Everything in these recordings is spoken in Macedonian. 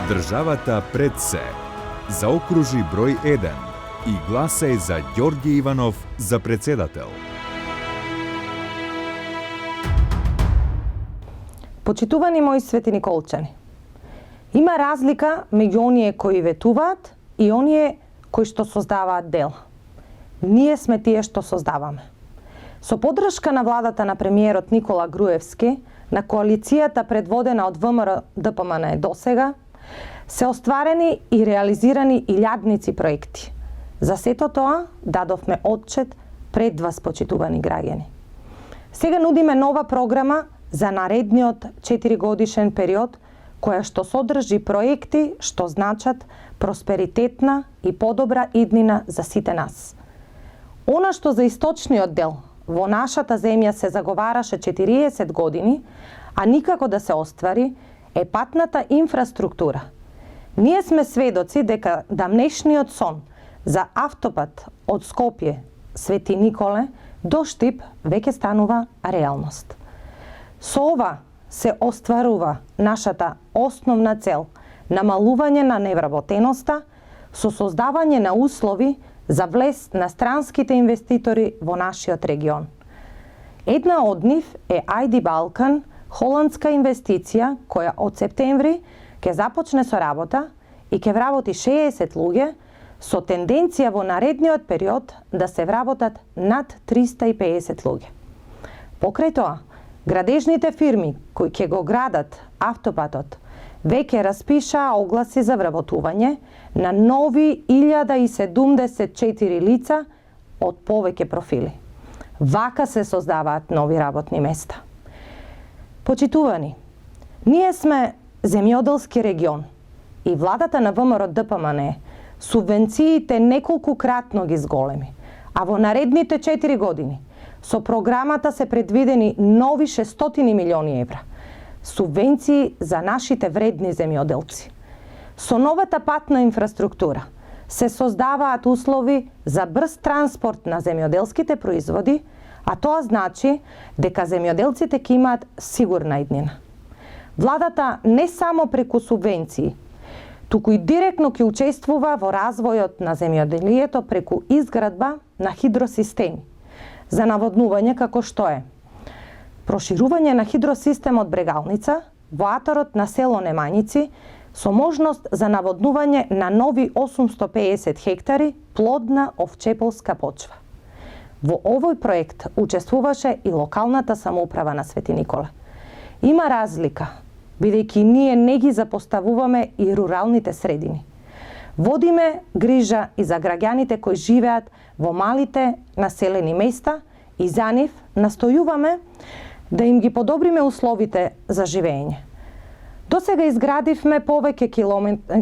Државата пред се. Заокружи број 1 и гласај за Ѓорѓе Иванов за председател. Почитувани мои свети николчани, има разлика меѓу оние кои ветуваат и оние кои што создаваат дела. Ние сме тие што создаваме. Со поддршка на владата на премиерот Никола Груевски, на коалицијата предводена од ВМРО ДПМН досега, се остварени и реализирани илјадници проекти. За сето тоа дадовме отчет пред вас, почитувани граѓани. Сега нудиме нова програма за наредниот 4-годишен период, која што содржи проекти што значат просперитетна и подобра иднина за сите нас. Она што за источниот дел во нашата земја се заговараше 40 години, а никако да се оствари, е патната инфраструктура. Ние сме сведоци дека дамнешниот сон за автопат од Скопје Свети Николе до Штип веќе станува реалност. Со ова се остварува нашата основна цел – намалување на невработеноста со создавање на услови за влез на странските инвеститори во нашиот регион. Една од нив е ID Балкан, холандска инвестиција која од септември ќе започне со работа и ќе вработи 60 луѓе со тенденција во наредниот период да се вработат над 350 луѓе. Покрај тоа, градежните фирми кои ќе го градат автопатот веќе распишаа огласи за вработување на нови 1074 лица од повеќе профили. Вака се создаваат нови работни места. Почитувани, ние сме земјоделски регион и владата на ВМРО ДПМН субвенциите неколкукратно ги зголеми, а во наредните 4 години со програмата се предвидени нови 600 милиони евра субвенции за нашите вредни земјоделци. Со новата патна инфраструктура се создаваат услови за брз транспорт на земјоделските производи, а тоа значи дека земјоделците ќе имаат сигурна иднина. Владата не само преку субвенции, туку и директно ќе учествува во развојот на земјоделието преку изградба на хидросистеми за наводнување како што е проширување на хидросистемот Брегалница во атарот на село Немањици со можност за наводнување на нови 850 хектари плодна овчеполска почва. Во овој проект учествуваше и локалната самоуправа на Свети Николе. Има разлика, бидејќи ние не ги запоставуваме и руралните средини. Водиме грижа и за граѓаните кои живеат во малите населени места и за нив настојуваме да им ги подобриме условите за живење. Досега изградивме повеќе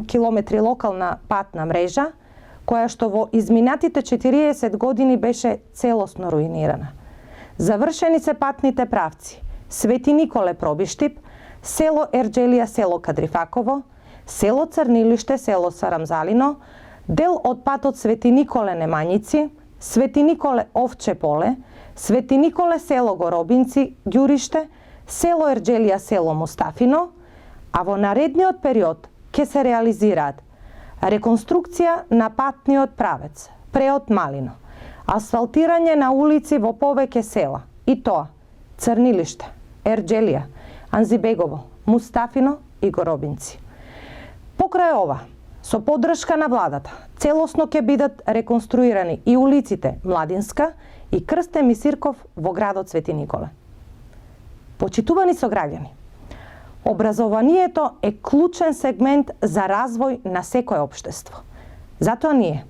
километри локална патна мрежа, која што во изминатите 40 години беше целосно руинирана. Завршени се патните правци Свети Николе Пробиштип, село Ерџелија, село Кадрифаково, село Црнилиште, село Сарамзалино, дел од патот Свети Николе Немањици, Свети Николе Овче поле, Свети Николе село Горобинци, Ѓуриште, село Ерџелија, село Мустафино, а во наредниот период ќе се реализираат реконструкција на патниот правец Преот Малино, асфалтирање на улици во повеќе села, и тоа Црнилиште, Ерџелија, Анзибегово, Мустафино и Горобинци. Покрај ова, со поддршка на владата, целосно ќе бидат реконструирани и улиците Младинска и Крстен Мисирков во градот Свети Николе. Почитувани сограѓани, образованието е клучен сегмент за развој на секое општество. Затоа ние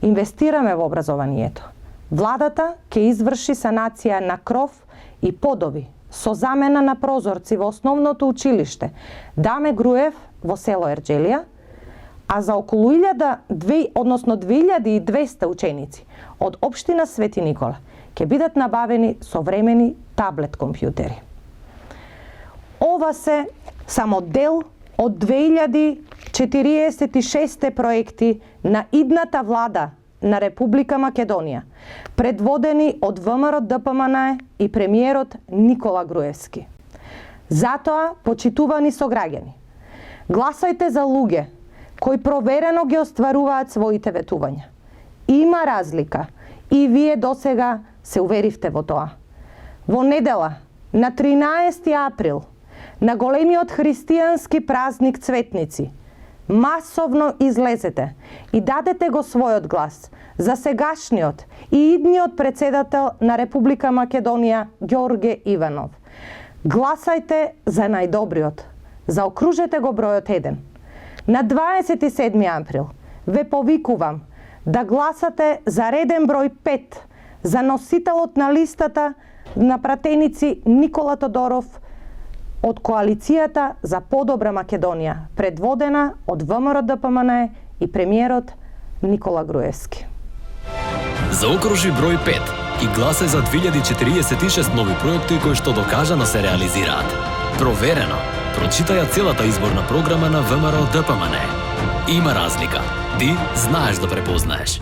инвестираме во образованието. Владата ќе изврши санација на кров и подови со замена на прозорци во основното училиште Даме Груев во село Ерџелија, а за околу 2200 ученици од општина Свети Никола ќе бидат набавени современи таблет компјутери. Ова се само дел од 2046 проекти на идната влада на Република Македонија, предводени од ВМРО ДПМН и премиерот Никола Груевски. Затоа, почитувани сограѓани, Гласајте за луѓе кои проверено ги остваруваат своите ветувања. Има разлика и вие досега се уверивте во тоа. Во недела, на 13 април, на големиот христијански празник Цветници, масовно излезете и дадете го својот глас за сегашниот и идниот председател на Република Македонија Ѓорге Иванов. Гласајте за најдобриот. Заокружете го бројот 1. На 27 април ве повикувам да гласате за реден број 5 за носителот на листата на пратеници Никола Тодоров од Коалицијата за подобра Македонија, предводена од ВМРО-ДПМНЕ и премиерот Никола Груевски. Заокружи број 5 и гласај за 2046 нови проекти кои што докажано се реализираат. Проверено. Прочитаја целата изборна програма на ВМРО-ДПМНЕ. Има разлика. Ти знаеш да препознаеш.